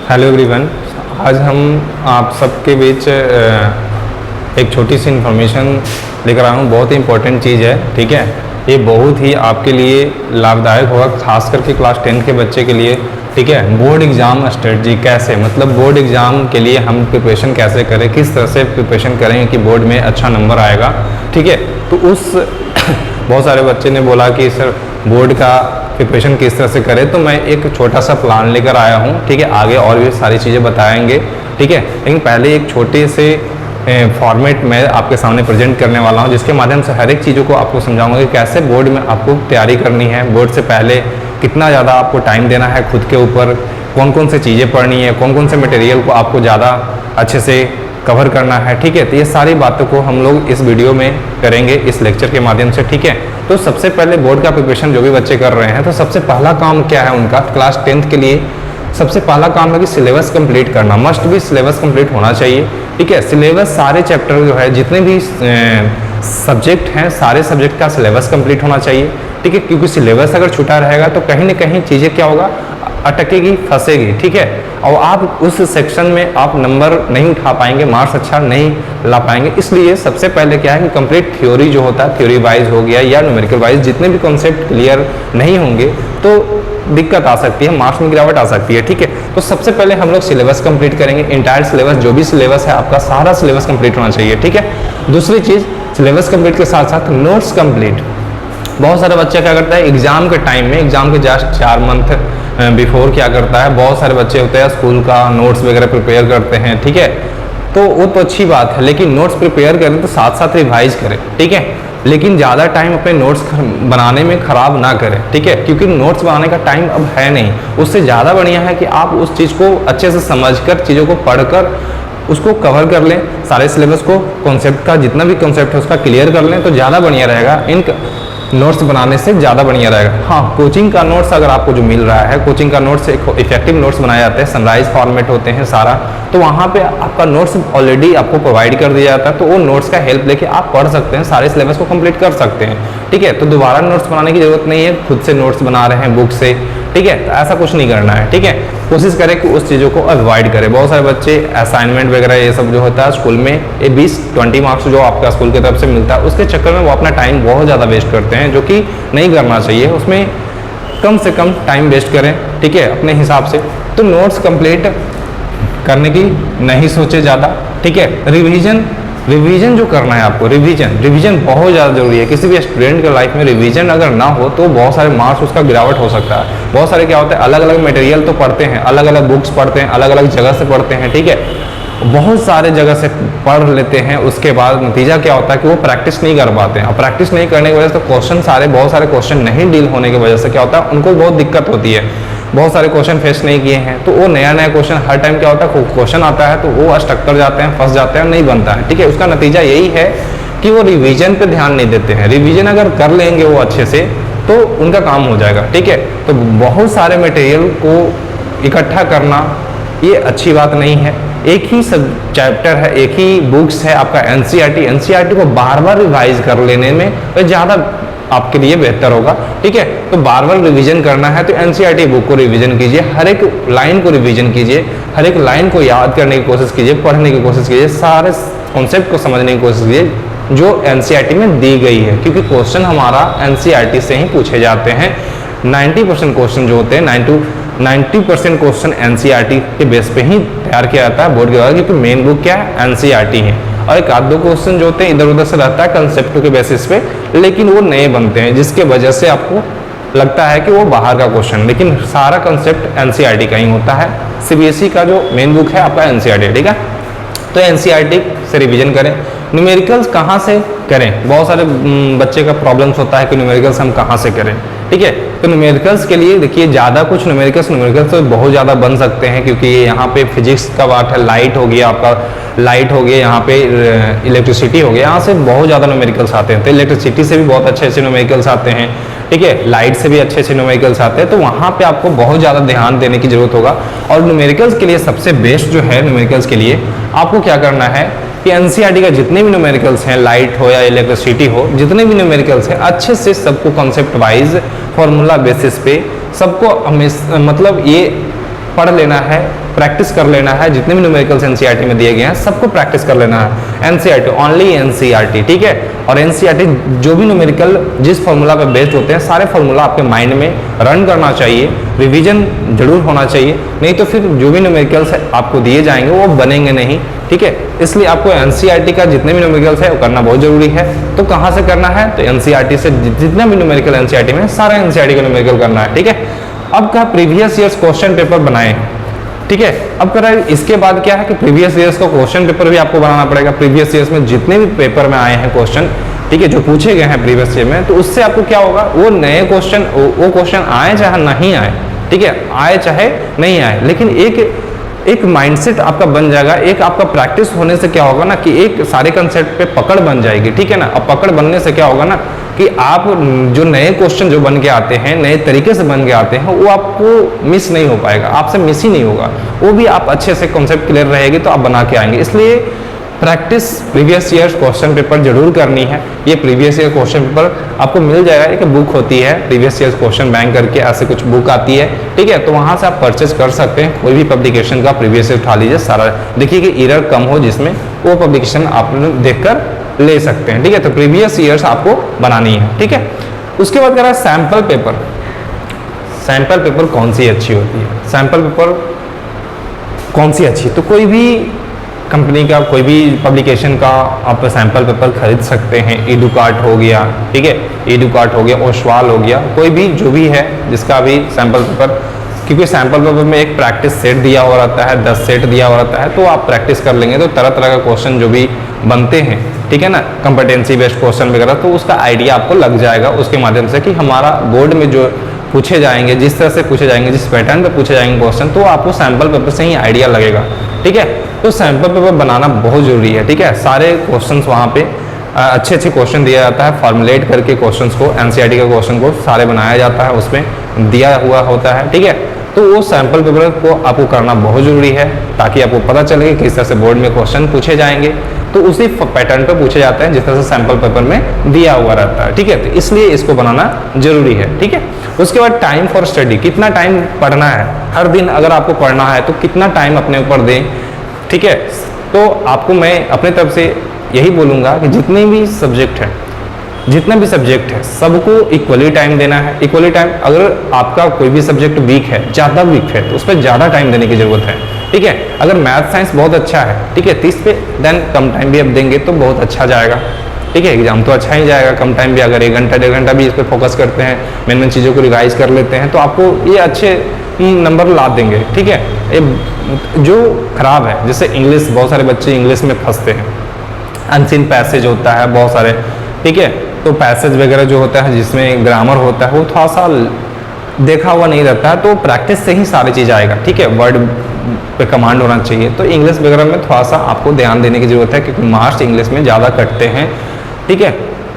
Hello everyone. आज हम आप सबके बीच एक छोटी सी इन्फॉर्मेशन लेकर आया हूँ। बहुत ही इंपॉर्टेंट चीज़ है, ठीक है। ये बहुत ही आपके लिए लाभदायक होगा, खास करके क्लास 10 के बच्चे के लिए, ठीक है। बोर्ड एग्ज़ाम स्ट्रेटजी कैसे, मतलब बोर्ड एग्ज़ाम के लिए हम प्रिपरेशन कैसे करें, किस तरह से प्रिपरेशन करेंगे कि बोर्ड में अच्छा नंबर आएगा, ठीक है। तो उस बहुत सारे बच्चे ने बोला कि सर बोर्ड का प्रिपरेशन किस तरह से करें, तो मैं एक छोटा सा प्लान लेकर आया हूँ, ठीक है। आगे और भी सारी चीज़ें बताएंगे, ठीक है। लेकिन पहले एक छोटे से फॉर्मेट में आपके सामने प्रेजेंट करने वाला हूँ, जिसके माध्यम से हर एक चीज़ों को आपको समझाऊंगा कि कैसे बोर्ड में आपको तैयारी करनी है। बोर्ड से पहले कितना ज़्यादा आपको टाइम देना है खुद के ऊपर, कौन कौन से चीज़ें पढ़नी है, कौन कौन से मटेरियल को आपको ज़्यादा अच्छे से कवर करना है, ठीक है। तो ये सारी बातों को हम लोग इस वीडियो में करेंगे, इस लेक्चर के माध्यम से, ठीक है। तो सबसे पहले बोर्ड का प्रिपरेशन जो भी बच्चे कर रहे हैं, तो सबसे पहला काम क्या है उनका क्लास 10 के लिए, सबसे पहला काम है कि सिलेबस कंप्लीट करना। मस्ट भी सिलेबस कंप्लीट होना चाहिए, ठीक है। सिलेबस सारे चैप्टर जो है, जितने भी सब्जेक्ट हैं, सारे सब्जेक्ट का सिलेबस कंप्लीट होना चाहिए, ठीक है। क्योंकि सिलेबस अगर छूटा रहेगा तो कहीं ना कहीं चीज़ें क्या होगा, अटकेगी, फंसेगी, ठीक है। और आप उस सेक्शन में आप नंबर नहीं उठा पाएंगे, मार्क्स अच्छा नहीं ला पाएंगे। इसलिए सबसे पहले क्या है कि कंप्लीट थ्योरी जो होता है, थ्योरी वाइज हो गया या न्यूमेरिकल वाइज, जितने भी कॉन्सेप्ट क्लियर नहीं होंगे तो दिक्कत आ सकती है, मार्क्स में गिरावट आ सकती है, ठीक है। तो सबसे पहले हम लोग सिलेबस कंप्लीट करेंगे। इंटायर सिलेबस, जो भी सिलेबस है आपका, सारा सिलेबस कंप्लीट होना चाहिए, ठीक है। दूसरी चीज़, सिलेबस कंप्लीट के साथ साथ नोट्स कंप्लीट। बहुत सारे बच्चे क्या करता है एग्जाम के टाइम में, एग्जाम के जस्ट 4 मंथ बिफोर क्या करता है, बहुत सारे बच्चे होते हैं स्कूल का नोट्स वगैरह प्रिपेयर करते हैं, ठीक है। तो वो तो अच्छी बात है, लेकिन नोट्स प्रिपेयर करें तो साथ साथ रिवाइज करें, ठीक है। लेकिन ज़्यादा टाइम अपने नोट्स बनाने में ख़राब ना करें, ठीक है। क्योंकि नोट्स बनाने का टाइम अब है नहीं। उससे ज़्यादा बढ़िया है कि आप उस चीज़ को अच्छे से समझकर, चीज़ों को पढ़कर उसको कवर कर लें, सारे सिलेबस को, कॉन्सेप्ट का जितना भी कॉन्सेप्ट है उसका क्लियर कर लें, तो ज़्यादा बढ़िया रहेगा। इन नोट्स बनाने से ज़्यादा बढ़िया रहेगा। हाँ, कोचिंग का नोट्स अगर आपको जो मिल रहा है, कोचिंग का नोट्स एक इफेक्टिव नोट्स बनाए जाते हैं, सनराइज फॉर्मेट होते हैं सारा, तो वहाँ पे आपका नोट्स ऑलरेडी आपको प्रोवाइड कर दिया जाता है। तो वो नोट्स का हेल्प लेके आप पढ़ सकते हैं, सारे सिलेबस को कंप्लीट कर सकते हैं, ठीक है। तो दोबारा नोट्स बनाने की जरूरत नहीं है, खुद से नोट्स बना रहे हैं बुक से, ठीक है। तो ऐसा कुछ नहीं करना है, ठीक है। कोशिश करें कि उस चीज़ों को अवॉइड करें। बहुत सारे बच्चे असाइनमेंट वगैरह ये सब जो होता है स्कूल में, ये 20-20 मार्क्स जो आपका स्कूल की तरफ से मिलता है, उसके चक्कर में वो अपना टाइम बहुत ज़्यादा वेस्ट करते हैं, जो कि नहीं करना चाहिए। उसमें कम से कम टाइम वेस्ट करें, ठीक है, अपने हिसाब से। तो नोट्स कंप्लीट करने की नहीं सोचे ज़्यादा, ठीक है। रिवीजन जो करना है आपको, रिवीजन बहुत ज़्यादा जरूरी है। किसी भी स्टूडेंट के लाइफ में रिवीजन अगर ना हो तो बहुत सारे मार्क्स उसका गिरावट हो सकता है। बहुत सारे क्या होता है, अलग अलग मटेरियल तो पढ़ते हैं, अलग अलग बुक्स पढ़ते हैं, अलग अलग जगह से पढ़ते हैं, ठीक है। बहुत सारे जगह से पढ़ लेते हैं, उसके बाद नतीजा क्या होता है कि वो प्रैक्टिस नहीं कर पाते हैं। और प्रैक्टिस नहीं करने की वजह से तो बहुत सारे क्वेश्चन नहीं डील होने की वजह से क्या होता है, उनको बहुत दिक्कत होती है। बहुत सारे क्वेश्चन फेस नहीं किए हैं, तो वो नया क्वेश्चन हर टाइम क्या होता है, क्वेश्चन आता है तो वो अटक कर जाते हैं, फंस जाते हैं, नहीं बनता है, ठीक है। उसका नतीजा यही है कि वो रिवीजन पे ध्यान नहीं देते हैं। रिवीजन अगर कर लेंगे वो अच्छे से तो उनका काम हो जाएगा, ठीक है। तो बहुत सारे मटेरियल को इकट्ठा करना ये अच्छी बात नहीं है। एक ही सब चैप्टर है, एक ही बुक्स है आपका एनसीईआरटी को बार बार रिवाइज कर लेने में ज़्यादा आपके लिए बेहतर होगा, ठीक है। तो बार बार रिवीजन करना है तो एनसीईआरटी बुक को रिवीजन कीजिए, हर एक लाइन को रिवीजन कीजिए, हर एक लाइन को याद करने की कोशिश कीजिए, पढ़ने की कोशिश कीजिए, सारे कॉन्सेप्ट को समझने की कोशिश कीजिए जो एनसीईआरटी में दी गई है। क्योंकि क्वेश्चन हमारा एनसीईआरटी से ही पूछे जाते हैं। 90% क्वेश्चन जो होते हैं, 90% क्वेश्चन एनसीईआरटी के बेस पे ही तैयार किया जाता है बोर्ड के द्वारा, क्योंकि मेन बुक क्या है, एनसीईआरटी है। और एक आध दो क्वेश्चन जो होते हैं इधर उधर से रहता है कंसेप्ट के बेसिस पे, लेकिन वो नए बनते हैं, जिसके वजह से आपको लगता है कि वो बाहर का क्वेश्चन, लेकिन सारा कंसेप्ट एनसीईआरटी का ही होता है। सीबीएसई का जो मेन बुक है आपका एनसीईआरटी, ठीक है। तो एनसीईआरटी से रिवीजन करें। न्यूमेरिकल्स कहाँ से करें, बहुत सारे बच्चे का प्रॉब्लम्स होता है कि न्यूमेरिकल्स हम कहाँ से करें, ठीक है। तो न्यूमेरिकल्स के लिए देखिए, ज़्यादा कुछ न्यूमेरिकल्स तो बहुत ज़्यादा बन सकते हैं, क्योंकि यहाँ पे फिजिक्स का पार्ट है, लाइट हो गया आपका, लाइट हो गया, यहाँ पे इलेक्ट्रिसिटी हो गया, यहाँ से बहुत ज़्यादा न्यूमेरिकल्स आते हैं। तो इलेक्ट्रिसिटी से भी बहुत अच्छे अच्छे न्यूमेरिकल्स आते हैं, ठीक है। लाइट से भी अच्छे अच्छे न्यूमेरिकल्स आते हैं, तो वहाँ पे आपको बहुत ज़्यादा ध्यान देने की जरूरत होगा। और न्यूमेरिकल्स के लिए सबसे बेस्ट जो है, न्यूमेरिकल्स के लिए आपको क्या करना है कि एनसीईआरटी का जितने भी न्यूमेरिकल्स हैं, लाइट हो या इलेक्ट्रिसिटी हो, जितने भी न्यूमेरिकल्स हैं, अच्छे से सबको कॉन्सेप्ट वाइज फॉर्मूला बेसिस पे सबको हमेशा मतलब ये पढ़ लेना है, प्रैक्टिस कर लेना है, जितने भी न्यूमेरिकल्स एनसीईआरटी में दिए गए हैं सबको प्रैक्टिस कर लेना है। एनसीईआरटी, ओनली एनसीईआरटी, ठीक है। और एनसीईआरटी जो भी न्यूमेरिकल जिस फॉर्मूला पे बेस्ड होते हैं सारे फॉर्मूला आपके माइंड में रन करना चाहिए, रिवीजन जरूर होना चाहिए, नहीं तो फिर जो भी न्यूमेरिकल्स आपको दिए जाएंगे वो बनेंगे नहीं, ठीक है। इसलिए आपको एनसीईआरटी का जितने भी न्यूमेरिकल्स है वो करना बहुत जरूरी है। तो कहाँ से करना है, तो एनसीईआरटी से जितने भी न्यूमेरिकल एनसीईआरटी में सारा एनसीईआरटी का न्यूमेरिकल करना है, ठीक है। अब क्या प्रीवियस ईयर्स क्वेश्चन पेपर बनाए, ठीक है। अब करा इसके बाद क्या है कि प्रीवियस ईयर्स का क्वेश्चन पेपर भी आपको बनाना पड़ेगा। प्रीवियस ईयर्स में जितने भी पेपर में आए हैं क्वेश्चन, ठीक है, जो पूछे गए हैं प्रीवियस ईयर में, तो उससे आपको क्या होगा, वो नए क्वेश्चन, वो क्वेश्चन आए चाहे नहीं आए, ठीक है, आए चाहे नहीं आए, लेकिन एक माइंडसेट आपका बन जाएगा। एक आपका प्रैक्टिस होने से क्या होगा ना कि एक सारे कंसेप्ट पे पकड़ बन जाएगी, ठीक है ना। अब पकड़ बनने से क्या होगा ना कि आप जो नए क्वेश्चन जो बन के आते हैं, नए तरीके से बन के आते हैं, वो आपको मिस नहीं हो पाएगा, आपसे मिस ही नहीं होगा, वो भी आप अच्छे से कॉन्सेप्ट क्लियर रहेगी तो आप बना के आएंगे। इसलिए practice previous year question paper जरूर करनी है। ये प्रीवियस ईयर क्वेश्चन पेपर आपको मिल जाएगा, एक बुक होती है प्रीवियस ईयर क्वेश्चन बैंक करके, ऐसे कुछ बुक आती है, ठीक है, तो वहां से आप परचेज कर सकते हैं। कोई भी पब्लिकेशन का प्रीवियस ईयर उठा लीजिए, सारा देखिए कि एरर कम हो जिसमें, वो पब्लिकेशन आप देखकर ले सकते हैं, ठीक है। तो प्रीवियस ईयर्स आपको बनानी है, ठीक है। उसके बाद कह रहा है सैंपल पेपर। सैंपल पेपर कौन सी अच्छी होती है, सैंपल पेपर कौन सी अच्छी, तो कोई भी कंपनी का कोई भी पब्लिकेशन का आप सैंपल पेपर खरीद सकते हैं। एडुकार्ट हो गया, ठीक है, एडुकार्ट हो गया, ओसवाल हो गया, कोई भी जो भी है जिसका भी सैंपल पेपर, क्योंकि सैंपल पेपर में एक प्रैक्टिस सेट दिया हुआ रहता है, 10 सेट दिया हुआ रहता है, तो आप प्रैक्टिस कर लेंगे तो तरह तरह का क्वेश्चन जो भी बनते हैं, ठीक है ना, कंपटेंसी बेस्ड क्वेश्चन वगैरह, तो उसका आइडिया आपको लग जाएगा उसके माध्यम से कि हमारा बोर्ड में जो पूछे जाएंगे, जिस तरह से पूछे जाएंगे, जिस पैटर्न पे पूछे जाएंगे क्वेश्चन, तो आपको सैंपल पेपर से ही आइडिया लगेगा, ठीक है। तो सैंपल पेपर बनाना बहुत जरूरी है, ठीक है। सारे क्वेश्चंस वहाँ पे अच्छे अच्छे क्वेश्चन दिया जाता है, फॉर्मुलेट करके क्वेश्चंस को, एनसीईआरटी का क्वेश्चन को सारे बनाया जाता है, उसमें दिया हुआ होता है, ठीक है। तो वो सैंपल पेपर को आपको करना बहुत जरूरी है ताकि आपको पता चले कि किस तरह से बोर्ड में क्वेश्चन पूछे जाएंगे, तो उसी पैटर्न पे पूछे जाते हैं जिस तरह से सैंपल पेपर में दिया हुआ रहता है, ठीक है। तो इसलिए इसको बनाना जरूरी है, ठीक है। उसके बाद टाइम फॉर स्टडी, कितना टाइम पढ़ना है, हर दिन अगर आपको पढ़ना है तो कितना टाइम अपने ऊपर दें, ठीक है। तो आपको मैं अपने तरफ से यही बोलूँगा कि जितने भी सब्जेक्ट हैं, जितना भी सब्जेक्ट है सबको इक्वली टाइम देना है। इक्वली टाइम, अगर आपका कोई भी सब्जेक्ट वीक है, ज़्यादा वीक है, तो उस पर ज़्यादा टाइम देने की ज़रूरत है, ठीक है। अगर मैथ साइंस बहुत अच्छा है, ठीक है, 30 पे देन कम टाइम भी आप देंगे तो बहुत अच्छा जाएगा, ठीक है। एग्जाम तो अच्छा ही जाएगा, कम टाइम भी, अगर 1 घंटा 1.5 घंटा भी इस पर फोकस करते हैं, मेन चीज़ों को रिवाइज कर लेते हैं, तो आपको ये अच्छे नंबर ला देंगे, ठीक है। ये जो खराब है, जैसे इंग्लिश, बहुत सारे बच्चे इंग्लिश में फंसते हैं, अनसीन पैसेज होता है बहुत सारे, ठीक है, तो पैसेज वगैरह जो होता है जिसमें ग्रामर होता है वो थोड़ा सा देखा हुआ नहीं रहता है, तो प्रैक्टिस से ही सारी चीज़ आएगा, ठीक है। वर्ड पे कमांड होना चाहिए, तो इंग्लिश वगैरह में थोड़ा सा आपको ध्यान देने की ज़रूरत है क्योंकि मार्क्स इंग्लिश में ज़्यादा कटते हैं, ठीक है।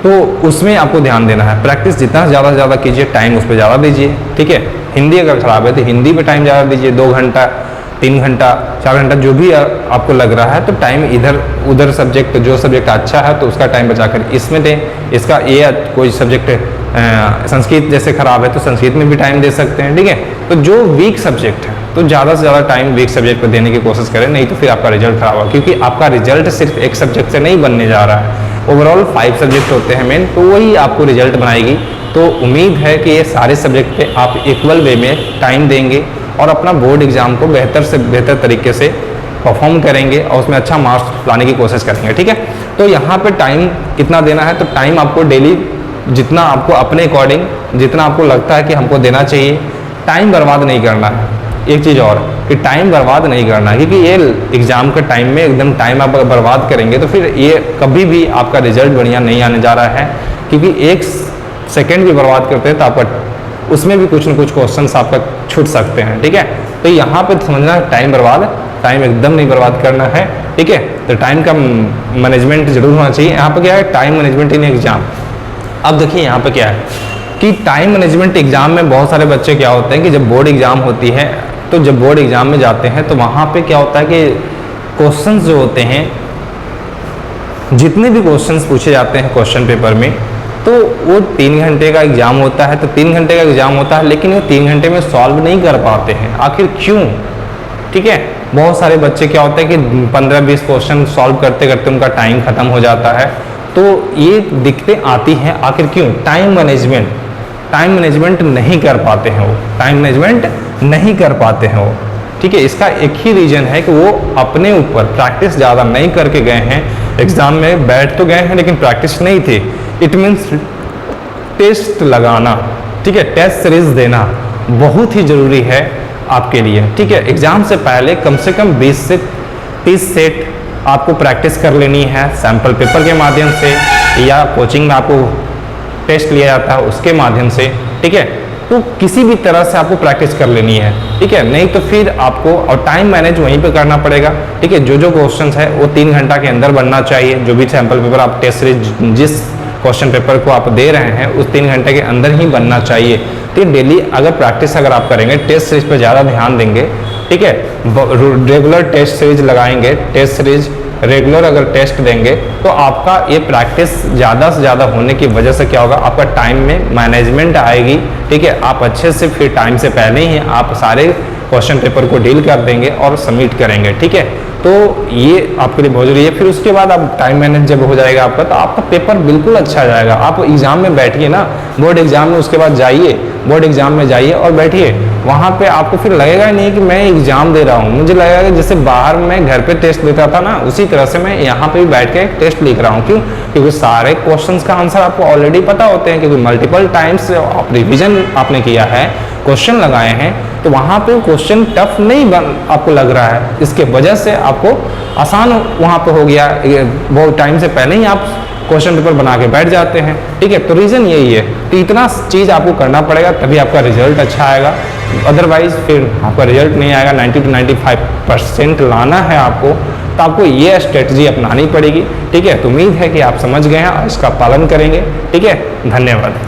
तो उसमें आपको ध्यान देना है, प्रैक्टिस जितना ज़्यादा से ज़्यादा कीजिए, टाइम उस पर ज़्यादा दीजिए, ठीक है। हिंदी अगर खराब है तो हिंदी पे टाइम ज़्यादा दीजिए, 2 घंटा 3 घंटा 4 घंटा जो भी आपको लग रहा है, तो टाइम इधर उधर सब्जेक्ट, जो सब्जेक्ट अच्छा है तो उसका टाइम बचाकर इसमें दें। इसका ये कोई सब्जेक्ट संस्कृत जैसे खराब है तो संस्कृत में भी टाइम दे सकते हैं, ठीक है। तो जो वीक सब्जेक्ट है तो ज़्यादा से ज़्यादा टाइम वीक सब्जेक्ट पर देने की कोशिश करें, नहीं तो फिर आपका रिजल्ट खराब होगा, क्योंकि आपका रिजल्ट सिर्फ एक सब्जेक्ट से नहीं बनने जा रहा है, ओवरऑल 5 सब्जेक्ट होते हैं मेन, तो वही आपको रिजल्ट बनाएगी। तो उम्मीद है कि ये सारे सब्जेक्ट पे आप इक्वल वे में टाइम देंगे और अपना बोर्ड एग्जाम को बेहतर से बेहतर तरीके से परफॉर्म करेंगे और उसमें अच्छा मार्क्स लाने की कोशिश करेंगे, ठीक है। तो यहाँ पे टाइम कितना देना है, तो टाइम आपको डेली जितना आपको अपने अकॉर्डिंग जितना आपको लगता है कि हमको देना चाहिए, टाइम बर्बाद नहीं करना है। एक चीज़ और कि टाइम बर्बाद नहीं करना है, क्योंकि ये एग्ज़ाम के टाइम में एकदम टाइम आप बर्बाद करेंगे तो फिर ये कभी भी आपका रिजल्ट बढ़िया नहीं आने जा रहा है, क्योंकि 1 सेकेंड भी बर्बाद करते हैं तो आपका उसमें भी कुछ न कुछ क्वेश्चंस आपका छूट सकते हैं, ठीक है। तो यहाँ पे समझना टाइम बर्बाद, टाइम एकदम नहीं बर्बाद करना है, ठीक है। तो टाइम का मैनेजमेंट जरूर होना चाहिए। यहाँ पे क्या है, टाइम मैनेजमेंट इन एग्जाम। अब देखिए यहाँ पे क्या है कि टाइम मैनेजमेंट एग्जाम में बहुत सारे बच्चे क्या होते हैं कि जब बोर्ड एग्जाम होती है, तो जब बोर्ड एग्जाम में जाते हैं तो वहाँ पे क्या होता है कि क्वेश्चंस जो होते हैं, जितने भी क्वेश्चंस पूछे जाते हैं क्वेश्चन पेपर में, तो वो 3 घंटे का एग्जाम होता है, तो 3 घंटे का एग्जाम होता है, लेकिन वो 3 घंटे में सॉल्व नहीं कर पाते हैं। आखिर क्यों? ठीक है। बहुत सारे बच्चे क्या होता है कि 15-20 क्वेश्चन सॉल्व करते करते उनका टाइम खत्म हो जाता है। तो ये दिक्कतें आती हैं, आखिर क्यों? टाइम मैनेजमेंट नहीं कर पाते हैं वो, टाइम मैनेजमेंट नहीं कर पाते हैं वो, ठीक है। इसका एक ही रीजन है कि वो अपने ऊपर प्रैक्टिस ज़्यादा नहीं करके गए हैं। एग्जाम में बैठ तो गए हैं लेकिन प्रैक्टिस नहीं थी। इट मीन्स टेस्ट लगाना, ठीक है, टेस्ट सीरीज देना बहुत ही ज़रूरी है आपके लिए, ठीक है। एग्जाम से पहले कम से कम 20 से 30 सेट आपको प्रैक्टिस कर लेनी है, सैम्पल पेपर के माध्यम से या कोचिंग में आपको टेस्ट लिया जाता है उसके माध्यम से, ठीक है। तो किसी भी तरह से आपको प्रैक्टिस कर लेनी है, ठीक है। नहीं तो फिर आपको और टाइम मैनेज वहीं पे करना पड़ेगा, ठीक है। जो क्वेश्चंस है वो 3 घंटा के अंदर बनना चाहिए। जो भी सैम्पल पेपर आप टेस्ट सीरीज जिस क्वेश्चन पेपर को आप दे रहे हैं उस 3 घंटे के अंदर ही बनना चाहिए। तो डेली अगर प्रैक्टिस अगर आप करेंगे, टेस्ट सीरीज पर ज़्यादा ध्यान देंगे, ठीक है, रेगुलर टेस्ट सीरीज लगाएंगे, टेस्ट सीरीज रेगुलर अगर टेस्ट देंगे तो आपका ये प्रैक्टिस ज़्यादा से ज़्यादा होने की वजह से क्या होगा, आपका टाइम में मैनेजमेंट आएगी, ठीक है। आप अच्छे से फिर टाइम से पहले ही आप सारे क्वेश्चन पेपर को डील कर देंगे और सबमिट करेंगे, ठीक है। तो ये आपके लिए बहुत जरूरी है। फिर उसके बाद आप टाइम मैनेज जब हो जाएगा आपका, तो आपका पेपर बिल्कुल अच्छा जाएगा। आप एग्जाम में बैठिए ना, बोर्ड एग्जाम में, उसके बाद जाइए बोर्ड एग्जाम में जाइए और बैठिए वहाँ पे, आपको फिर लगेगा नहीं कि मैं एग्जाम दे रहा हूँ। मुझे लगेगा कि जैसे बाहर मैं घर पे टेस्ट देता था ना, उसी तरह से मैं यहाँ पे भी बैठ के टेस्ट लिख रहा हूँ। क्यों? क्योंकि सारे क्वेश्चंस का आंसर आपको ऑलरेडी पता होते हैं, क्योंकि मल्टीपल टाइम्स आप रिविजन आपने किया है, क्वेश्चन लगाए हैं, तो वहाँ पे क्वेश्चन टफ नहीं आपको लग रहा है। इसके वजह से आपको आसान वहाँ पे हो गया, बहुत टाइम से पहले ही आप क्वेश्चन पेपर बना के बैठ जाते हैं, ठीक है। तो रीज़न यही है। तो इतना चीज़ आपको करना पड़ेगा तभी आपका रिजल्ट अच्छा आएगा, अदरवाइज फिर आपका रिजल्ट नहीं आएगा। 90 to 95% लाना है आपको, तो आपको ये स्ट्रेटजी अपनानी पड़ेगी, ठीक है। तो उम्मीद है कि आप समझ गए हैं और इसका पालन करेंगे, ठीक है। धन्यवाद।